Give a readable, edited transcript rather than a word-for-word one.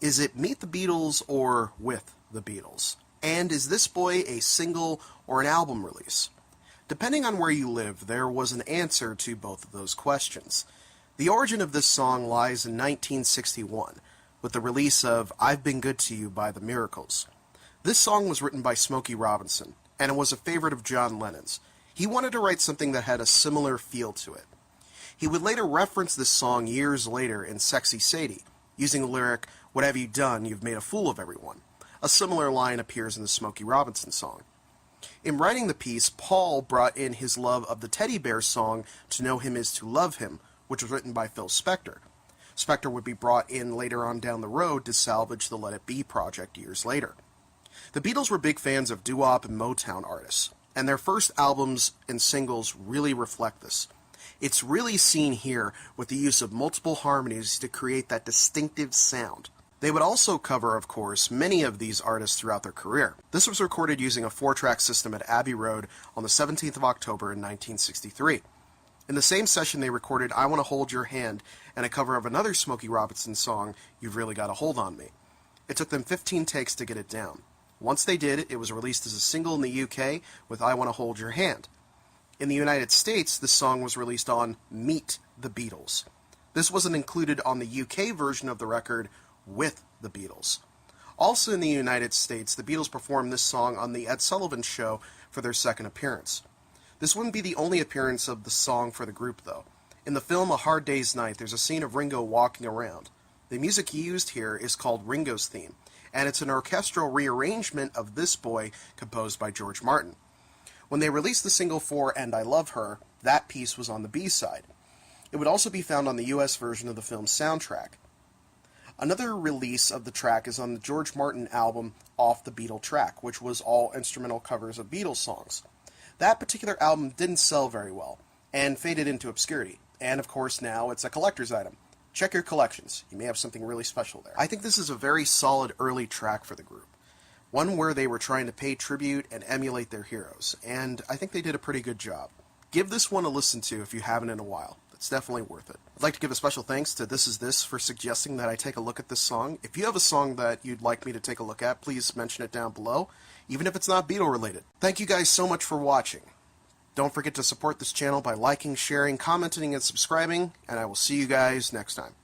Is it Meet the Beatles or With the Beatles? And is this boy a single or an album release? Depending on where you live, there was an answer to both of those questions. The origin of this song lies in 1961, with the release of I've Been Good to You by the Miracles. This song was written by Smokey Robinson, and it was a favorite of John Lennon's. He wanted to write something that had a similar feel to it. He would later reference this song years later in Sexy Sadie, using the lyric, "What have you done? You've made a fool of everyone." A similar line appears in the Smokey Robinson song. In writing the piece, Paul brought in his love of the Teddy Bear song To Know Him Is to Love Him, which was written by Phil Spector. Spector would be brought in later on down the road to salvage the Let It Be project years later. The Beatles were big fans of doo-wop and Motown artists, and their first albums and singles really reflect this. It's really seen here with the use of multiple harmonies to create that distinctive sound. They would also cover, of course, many of these artists throughout their career. This was recorded using a 4-track system at Abbey Road on the 17th of October in 1963. In the same session, they recorded I Want to Hold Your Hand and a cover of another Smokey Robinson song, You've Really Got a Hold on Me. It took them 15 takes to get it down. Once they did, it was released as a single in the UK with I Want to Hold Your Hand. In the United States, this song was released on Meet the Beatles. This wasn't included on the UK version of the record With the Beatles. Also in the United States, the Beatles performed this song on The Ed Sullivan Show for their second appearance. This wouldn't be the only appearance of the song for the group, though. In the film A Hard Day's Night, there's a scene of Ringo walking around. The music used here is called Ringo's Theme, and it's an orchestral rearrangement of This Boy composed by George Martin. When they released the single for And I Love Her, that piece was on the B-side. It would also be found on the US version of the film's soundtrack. Another release of the track is on the George Martin album Off the Beatle Track, which was all instrumental covers of Beatles songs. That particular album didn't sell very well, and faded into obscurity, and of course now it's a collector's item. Check your collections, you may have something really special there. I think this is a very solid early track for the group. One where they were trying to pay tribute and emulate their heroes, and I think they did a pretty good job. Give this one a listen to if you haven't in a while. It's definitely worth it. I'd like to give a special thanks to This Is This for suggesting that I take a look at this song. If you have a song that you'd like me to take a look at, please mention it down below, even if it's not Beatle related. Thank you guys so much for watching. Don't forget to support this channel by liking, sharing, commenting, and subscribing, and I will see you guys next time.